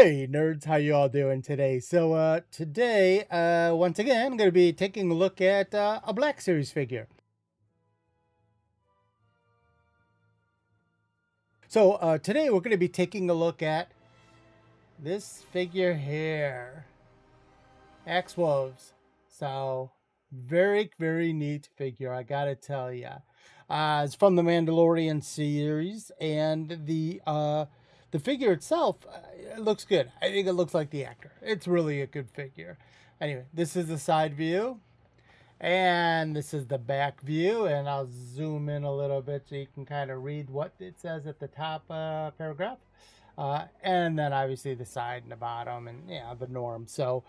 Hey nerds, how you all doing today? Today, once again, I'm going to be taking a look at a Black Series figure. Today we're going to be taking a look at this figure here, Ax Woves. So, very neat figure, I gotta tell ya. It's from the Mandalorian series, and the figure itself it looks good. I think it looks like the actor. It's really a good figure. Anyway, this is the side view, and this is the back view, and I'll zoom in a little bit so you can kind of read what it says at the top paragraph. And then obviously the side and the bottom, and yeah, the norm. So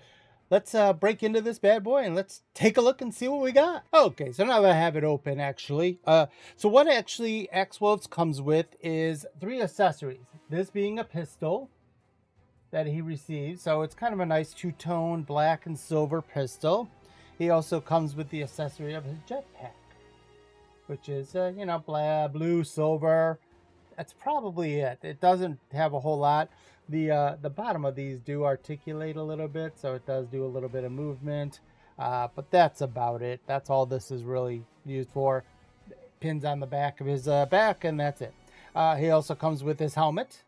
let's break into this bad boy and let's take a look and see what we got. Okay, so now that I have it open, actually, so what actually Ax Woves comes with is 3 accessories. This being a pistol that he receives, so it's kind of a nice two-tone black and silver pistol. He also comes with the accessory of his jetpack, which is you know, blue, silver. That's probably it. It doesn't have a whole lot. The bottom of these do articulate a little bit, so it does do a little bit of movement. But that's about it. That's all this is really used for. Pins on the back of his back, and that's it. He also comes with his helmet,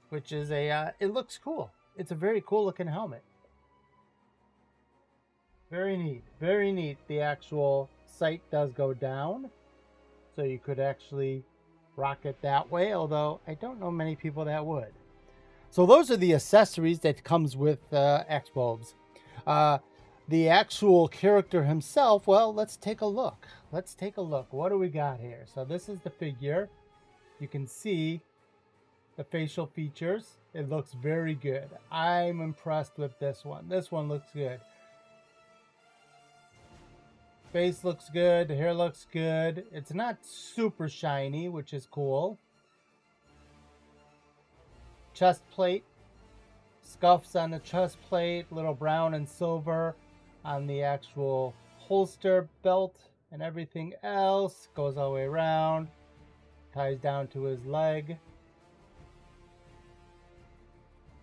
which is it looks cool. It's a very cool looking helmet. Very neat. Very neat. The actual sight does go down, so you could actually rock it that way, although I don't know many people that would. So those are the accessories that comes with Ax Woves. The actual character himself, well, let's take a look. Let's take a look. What do we got here? So this is the figure. You can see the facial features. It looks very good. I'm impressed with this one. This one looks good. Face looks good, the hair looks good. It's not super shiny, which is cool. Chest plate, scuffs on the chest plate, little brown and silver on the actual holster belt, and everything else goes all the way around, ties down to his leg.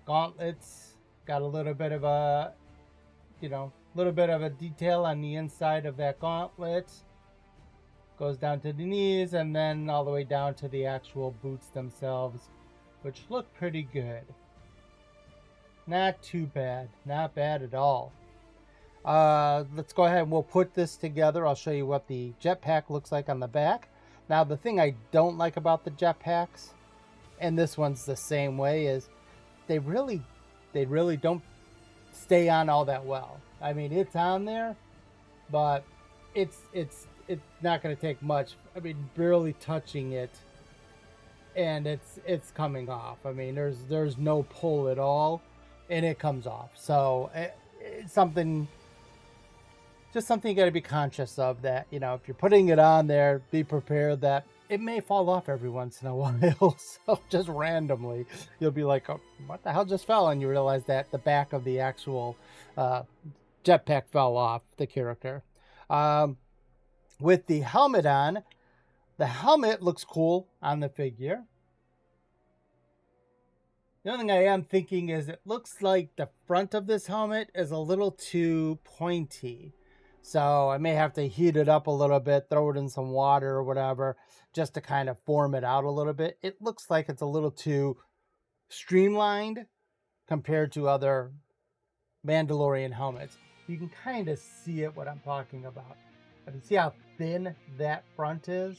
Gauntlets, got a little bit of a, you know, little bit of a detail on the inside of that gauntlet. Goes down to the knees and then all the way down to the actual boots themselves, which look pretty good. Not too bad. Not bad at all. Let's go ahead and we'll put this together. I'll show you what the jetpack looks like on the back. Now, the thing I don't like about the jetpacks, and this one's the same way, is they really don't stay on all that well. I mean, it's on there, but it's not going to take much. I mean, barely touching it, and it's coming off. I mean, there's no pull at all, and it comes off. So it's something, just something you got to be conscious of, that, you know, if you're putting it on there, be prepared that it may fall off every once in a while. So just randomly, you'll be like, oh, what the hell just fell? And you realize that the back of the actual jetpack fell off the character. With the helmet on, the helmet looks cool on the figure. The only thing I am thinking is it looks like the front of this helmet is a little too pointy. So I may have to heat it up a little bit, throw it in some water or whatever, just to kind of form it out a little bit. It looks like it's a little too streamlined compared to other Mandalorian helmets. You can kind of see it, what I'm talking about. I can see how thin that front is.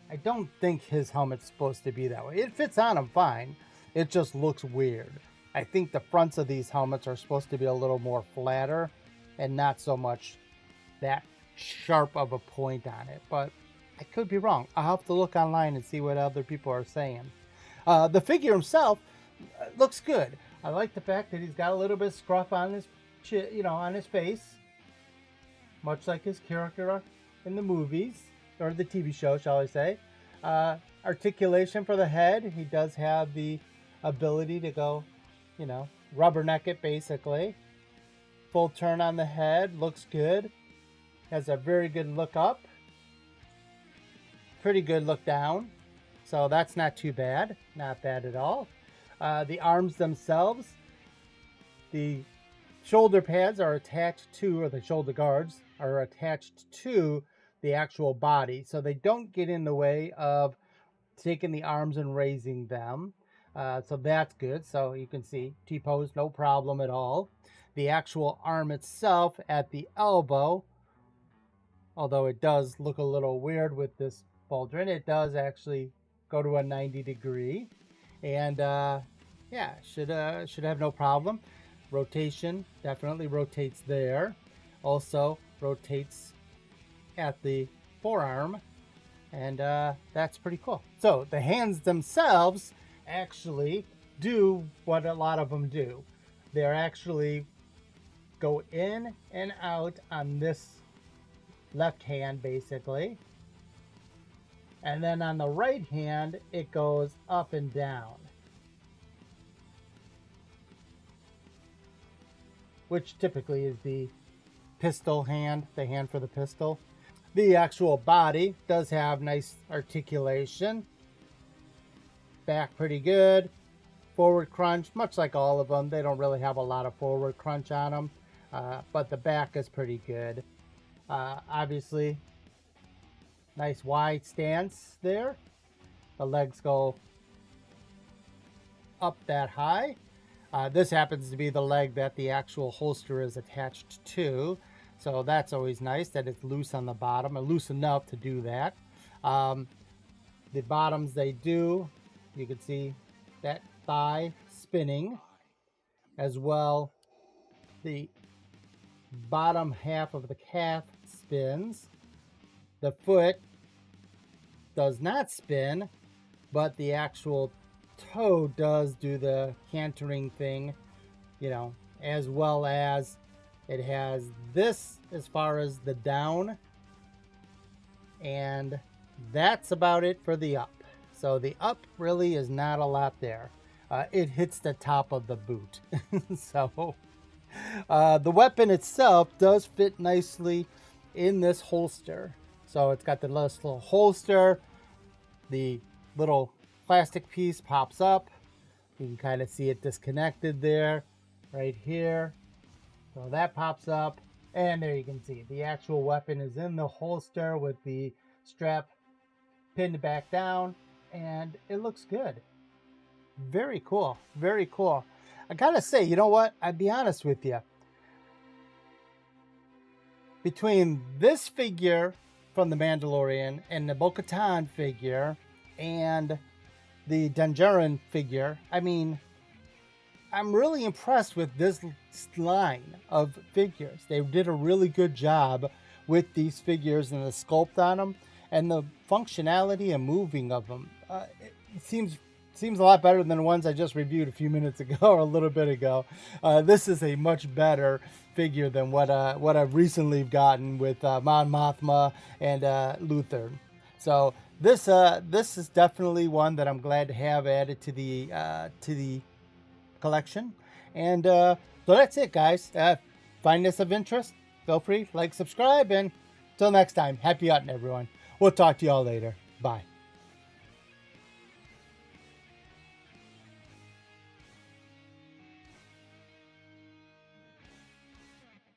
I don't think his helmet's supposed to be that way. It fits on him fine. It just looks weird. I think the fronts of these helmets are supposed to be a little more flatter and not so much that sharp of a point on it, but I could be wrong. I'll have to look online and see what other people are saying. The figure himself looks good. I like the fact that he's got a little bit of scruff on his chin, you know, on his face, much like his character in the movies, or the TV show, shall I say. Articulation for the head. He does have the ability to go, you know, rubberneck it basically. Full turn on the head, looks good. Has a very good look up. Pretty good look down. So that's not too bad. Not bad at all. The arms themselves, the shoulder pads are attached to, or the shoulder guards are attached to the actual body, so they don't get in the way of taking the arms and raising them. So that's good. So you can see T-pose, no problem at all. The actual arm itself at the elbow, although it does look a little weird with this pauldron, it does actually go to a 90 degree. And yeah, should have no problem. Rotation definitely rotates there. Also rotates at the forearm, and that's pretty cool. So the hands themselves actually do what a lot of them do. They're actually go in and out on this left hand basically, and then on the right hand it goes up and down, which typically is the pistol hand, the hand for the pistol. The actual body does have nice articulation. Back pretty good. Forward crunch, much like all of them. They don't really have a lot of forward crunch on them, but the back is pretty good. Obviously, nice wide stance there. The legs go up that high. This happens to be the leg that the actual holster is attached to. So that's always nice that it's loose on the bottom, and loose enough to do that. The bottoms, they do, you can see that thigh spinning as well. The bottom half of the calf spins. The foot does not spin, but the actual toe does do the cantering thing, you know, as well as it has this as far as the down, and that's about it for the up. So the up really is not a lot there. It hits the top of the boot. So the weapon itself does fit nicely in this holster. So it's got the little holster, the little plastic piece pops up. You can kind of see it disconnected there, right here. So that pops up, and there you can see the actual weapon is in the holster with the strap pinned back down, and it looks good. Very cool, very cool. I gotta say, you know what? I'd be honest with you. Between this figure from the Mandalorian and the Bo-Katan figure and the Dinjarin figure, I mean, I'm really impressed with this line of figures. They did a really good job with these figures and the sculpt on them and the functionality and moving of them. It seems a lot better than the ones I just reviewed a few minutes ago or a little bit ago. This is a much better figure than what I've recently gotten with Mon Mothma and Luther. So this is definitely one that I'm glad to have added to the collection. And so that's it, guys. Find this of interest, feel free, like, subscribe, and until next time, happy hunting, everyone. We'll talk to y'all later. Bye.